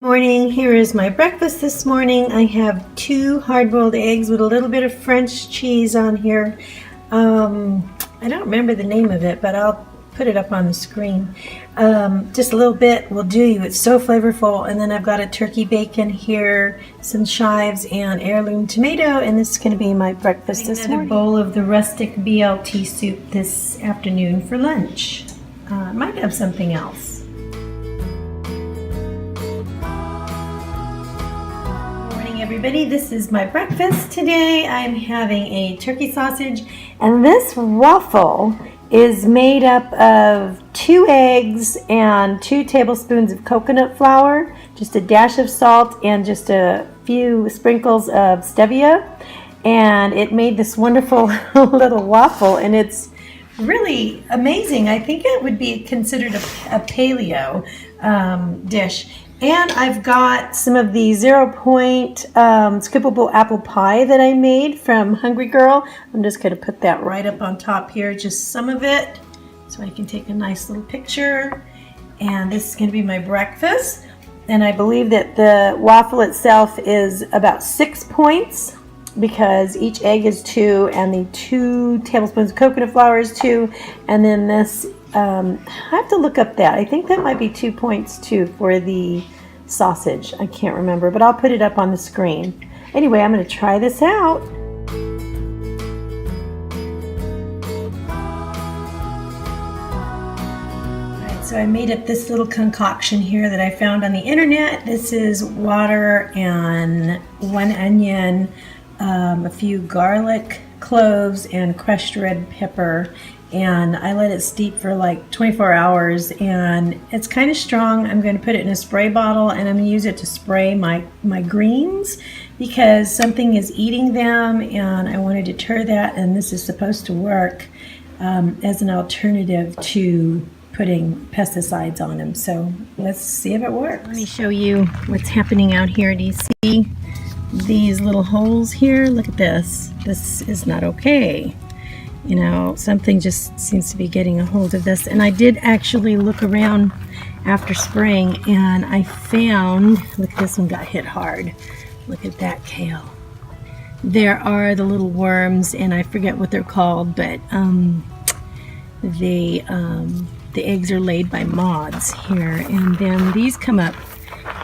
Morning, here is my breakfast this morning. I have 2 hard-boiled eggs with a little bit of French cheese on here. I don't remember the name of it, but I'll put it up on the screen. Just a little bit will do you. It's so flavorful. And then I've got a turkey bacon here, some chives, and heirloom tomato, and this is going to be my breakfast this morning. Another bowl of the rustic BLT soup this afternoon for lunch. Might have something else. Everybody, this is my breakfast today. I'm having a turkey sausage, and this waffle is made up of 2 eggs and 2 tablespoons of coconut flour, just a dash of salt, and just a few sprinkles of stevia, and it made this wonderful little waffle, and it's really amazing. I think it would be considered a paleo dish. And I've got some of the 0-point scoopable apple pie that I made from Hungry Girl. I'm just going to put that right up on top here, just some of it, so I can take a nice little picture. And this is going to be my breakfast. And I believe that the waffle itself is about 6 points because each egg is 2 and the 2 tablespoons of coconut flour is 2. And then this, I have to look up that. I think that might be 2 points too for the sausage. I can't remember, but I'll put it up on the screen. Anyway, I'm going to try this out. Alright, so I made up this little concoction here that I found on the internet. This is water and 1 onion, a few garlic cloves, and crushed red pepper. And I let it steep for like 24 hours, and it's kind of strong. I'm going to put it in a spray bottle, and I'm going to use it to spray my greens because something is eating them, and I want to deter that, and this is supposed to work as an alternative to putting pesticides on them. So let's see if it works. Let me show you what's happening out here. Do you see these little holes here? Look at this. This is not okay. You know, something just seems to be getting a hold of this. And I did actually look around after spraying, and I found, look, this one got hit hard. Look at that kale. There are the little worms, and I forget what they're called, but the eggs are laid by moths here. And then these come up,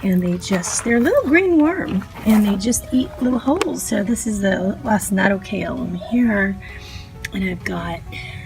and they're a little green worm, and they just eat little holes. So this is the lacinato kale in here. And I've got,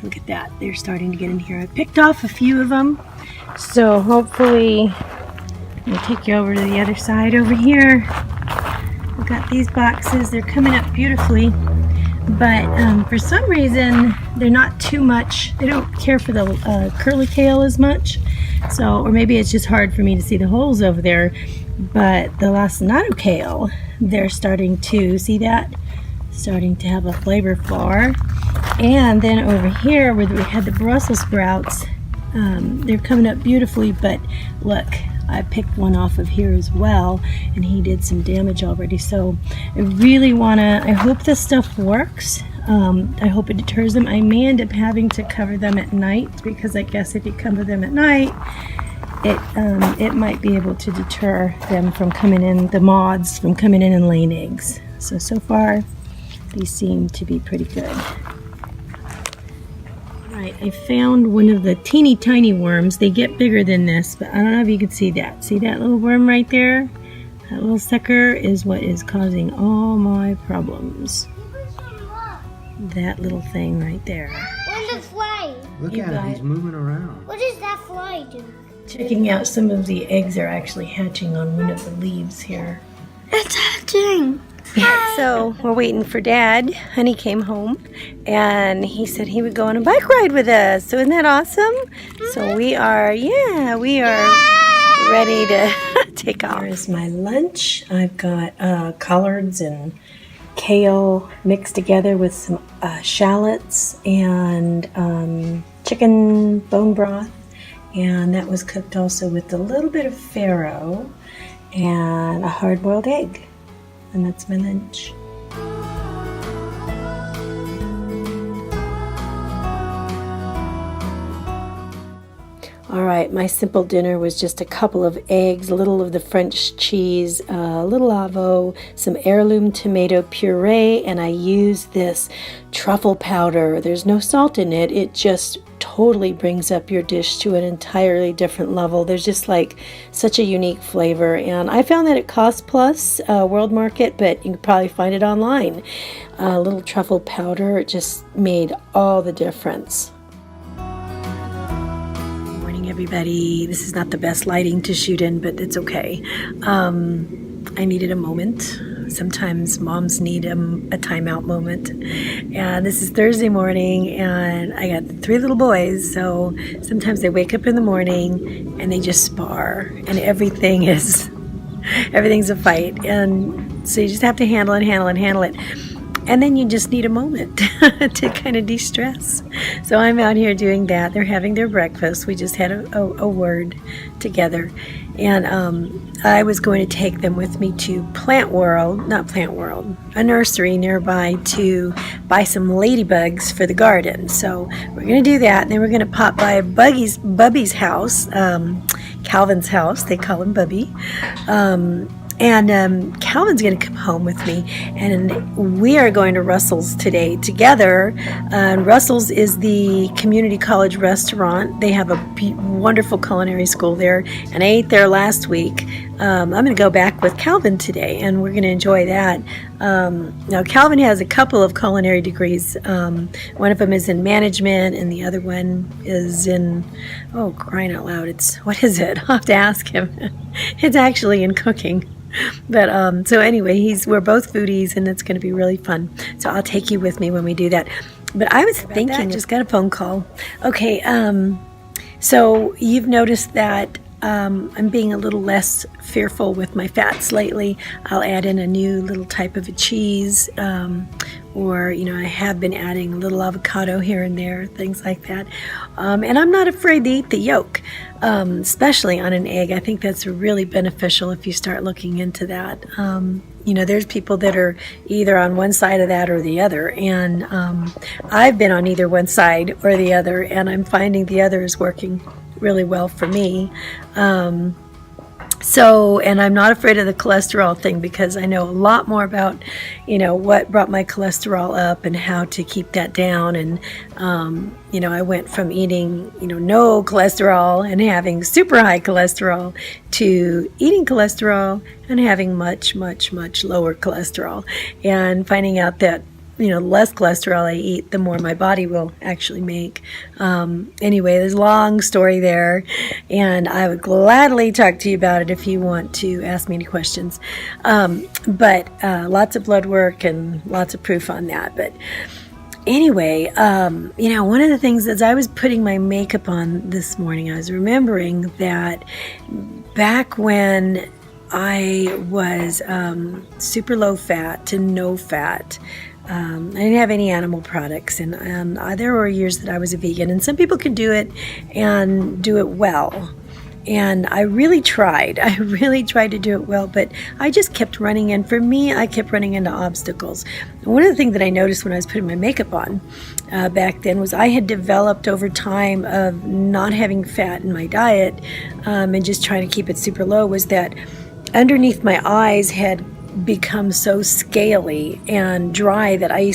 look at that, they're starting to get in here. I picked off a few of them, so hopefully, I'll take you over to the other side over here. I've got these boxes, they're coming up beautifully, but for some reason, they're not too much, they don't care for the curly kale as much, so, or maybe it's just hard for me to see the holes over there, but the lacinato kale, they're starting to, see that? Starting to have a flavor flower. And then over here where we had the Brussels sprouts, they're coming up beautifully, but look, I picked one off of here as well, and he did some damage already. So I really want to, I hope this stuff works. I hope it deters them. I may end up having to cover them at night, because I guess if you cover them at night, it might be able to deter them from coming in, the moths from coming in and laying eggs. So far, these seem to be pretty good. Right, I found one of the teeny tiny worms. They get bigger than this, but I don't know if you can see that. See that little worm right there? That little sucker is what is causing all my problems. That little thing right there. Where's the fly? Look at him, he's moving around. What does that fly do? Checking out some of the eggs are actually hatching on one of the leaves here. It's hatching! So we're waiting for Dad. Honey came home and he said he would go on a bike ride with us. So isn't that awesome? So we are ready to take off. Here's my lunch. I've got collards and kale mixed together with some shallots and chicken bone broth. And that was cooked also with a little bit of farro and a hard-boiled egg. And that's my lunch. All right, my simple dinner was just a couple of eggs, a little of the French cheese, a little avo, some heirloom tomato puree, and I used this truffle powder. There's no salt in it. It just totally brings up your dish to an entirely different level. There's just like such a unique flavor, and I found that at Cost Plus World Market, but you can probably find it online. A little truffle powder just made all the difference. Everybody, this is not the best lighting to shoot in, but it's okay. I needed a moment. Sometimes moms need a timeout moment. And this is Thursday morning, and I got 3 little boys, so sometimes they wake up in the morning and they just spar, and everything's a fight. And so you just have to handle it. And then you just need a moment to kind of de-stress. So I'm out here doing that. They're having their breakfast. We just had a word together. And I was going to take them with me to a nursery nearby to buy some ladybugs for the garden. So we're going to do that. And then we're going to pop by Bubby's house, Calvin's house. They call him Bubby. And Calvin's going to come home with me, and we are going to Russell's today together. Russell's is the community college restaurant. They have a wonderful culinary school there, and I ate there last week. I'm going to go back with Calvin today, and we're going to enjoy that. Now, Calvin has a couple of culinary degrees. One of them is in management, and the other one is in, oh, crying out loud, what is it? I'll have to ask him. It's actually in cooking. But so anyway, we're both foodies, and it's going to be really fun. So I'll take you with me when we do that. But I was thinking, just got a phone call. Okay, so you've noticed that I'm being a little less fearful with my fats lately. I'll add in a new little type of a cheese, or I have been adding a little avocado here and there, things like that. And I'm not afraid to eat the yolk, especially on an egg. I think that's really beneficial if you start looking into that. There's people that are either on one side of that or the other, and I've been on either one side or the other, and I'm finding the other is working really well for me. And I'm not afraid of the cholesterol thing, because I know a lot more about, what brought my cholesterol up and how to keep that down. And, I went from eating, no cholesterol and having super high cholesterol to eating cholesterol and having much, much, much lower cholesterol, and finding out that less cholesterol I eat, the more my body will actually make. Anyway, there's a long story there, and I would gladly talk to you about it if you want to ask me any questions. But lots of blood work and lots of proof on that. But anyway, one of the things, as I was putting my makeup on this morning, I was remembering that back when I was super low fat to no fat, I didn't have any animal products, and there were years that I was a vegan, and some people can do it and do it well. And I really tried to do it well, but I just kept running in. For me, I kept running into obstacles. And one of the things that I noticed when I was putting my makeup on back then was I had developed over time of not having fat in my diet, and just trying to keep it super low, was that underneath my eyes had become so scaly and dry that I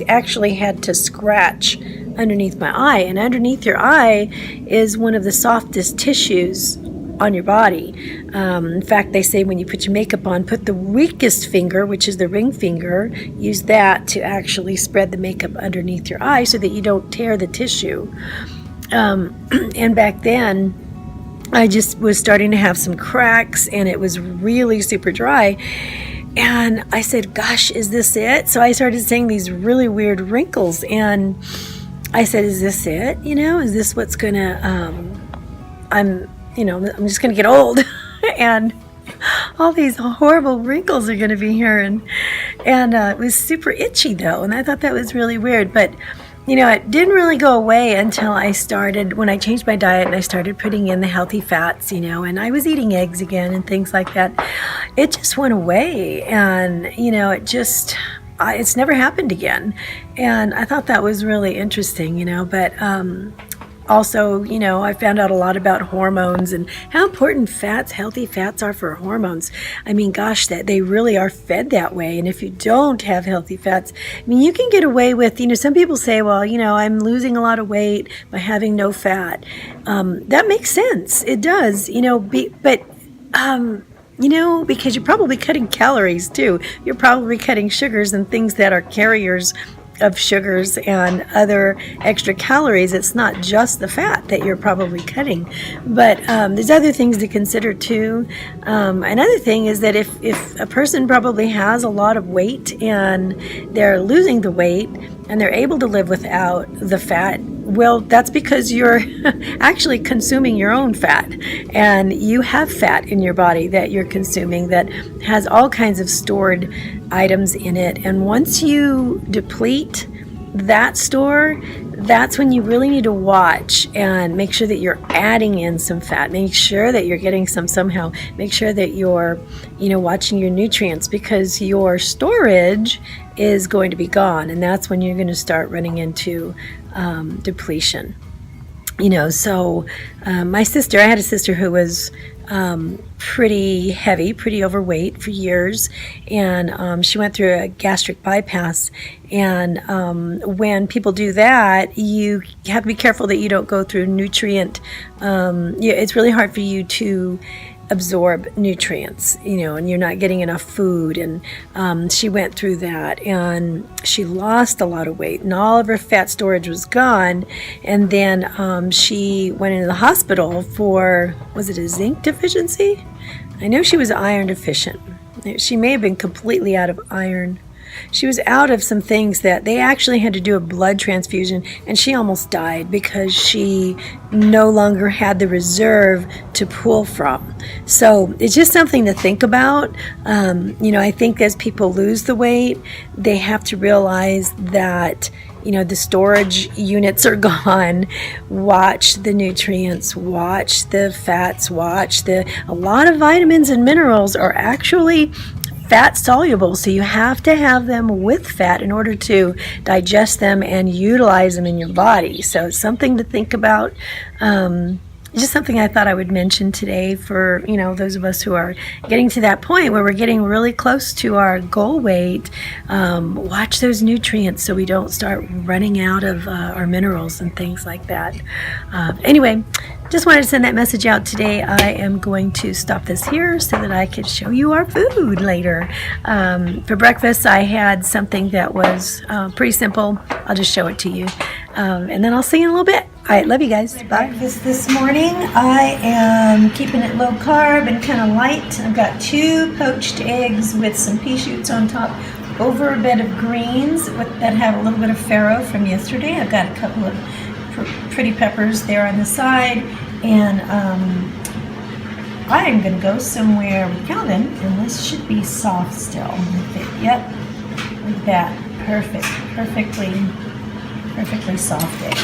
actually had to scratch underneath my eye. And underneath your eye is one of the softest tissues on your body. In fact, they say when you put your makeup on, put the weakest finger, which is the ring finger, use that to actually spread the makeup underneath your eye so that you don't tear the tissue. And back then, I just was starting to have some cracks, and it was really super dry. And I said, gosh, is this it? So I started seeing these really weird wrinkles, and I said, is this it? Is this what's gonna, I'm just gonna get old and all these horrible wrinkles are gonna be here. And it was super itchy though. And I thought that was really weird, but it didn't really go away until when I changed my diet and I started putting in the healthy fats, and I was eating eggs again and things like that. It just went away, and, it's never happened again. And I thought that was really interesting, but also, you know, I found out a lot about hormones and how important fats, healthy fats are for hormones. I mean, gosh, that they really are fed that way. And if you don't have healthy fats, I mean, you can get away with, you know, some people say, well, you know, I'm losing a lot of weight by having no fat. That makes sense. It does, you know, you know, because you're probably cutting calories too. You're probably cutting sugars and things that are carriers of sugars and other extra calories. It's not just the fat that you're probably cutting, but there's other things to consider too. Another thing is that if a person probably has a lot of weight and they're losing the weight and they're able to live without the fat, well, that's because you're actually consuming your own fat, and you have fat in your body that you're consuming that has all kinds of stored items in it. And once you deplete that store, that's when you really need to watch and make sure that you're adding in some fat. Make sure that you're getting some somehow. Make sure that you're, you know, watching your nutrients, because your storage is going to be gone, and that's when you're going to start running into depletion. You know, so my sister, I had a sister who was pretty heavy, pretty overweight for years, and she went through a gastric bypass. And when people do that, you have to be careful that you don't go through nutrient. It's really hard for you to absorb nutrients, you know, and you're not getting enough food. And she went through that, and she lost a lot of weight, and all of her fat storage was gone. And then she went into the hospital for, was it a zinc deficiency? I know she was iron deficient. She may have been completely out of iron. She was out of some things that they actually had to do a blood transfusion, and she almost died because she no longer had the reserve to pull from. So it's just something to think about. You know, I think as people lose the weight, they have to realize that, you know, the storage units are gone. Watch the nutrients, watch the fats, a lot of vitamins and minerals are actually fat soluble, so you have to have them with fat in order to digest them and utilize them in your body. So it's something to think about. Just something I thought I would mention today for, you know, those of us who are getting to that point where we're getting really close to our goal weight. Watch those nutrients so we don't start running out of our minerals and things like that. Anyway, just wanted to send that message out today. I am going to stop this here so that I could show you our food later. For breakfast, I had something that was pretty simple. I'll just show it to you. And then I'll see you in a little bit. All right, love you guys. Bye. Breakfast this morning, I am keeping it low carb and kind of light. I've got 2 poached eggs with some pea shoots on top over a bed of greens that have a little bit of farro from yesterday. I've got a couple of pretty peppers there on the side, and I am going to go somewhere with Calvin, and this should be soft still. Yep, like that. Perfect. Perfectly soft egg.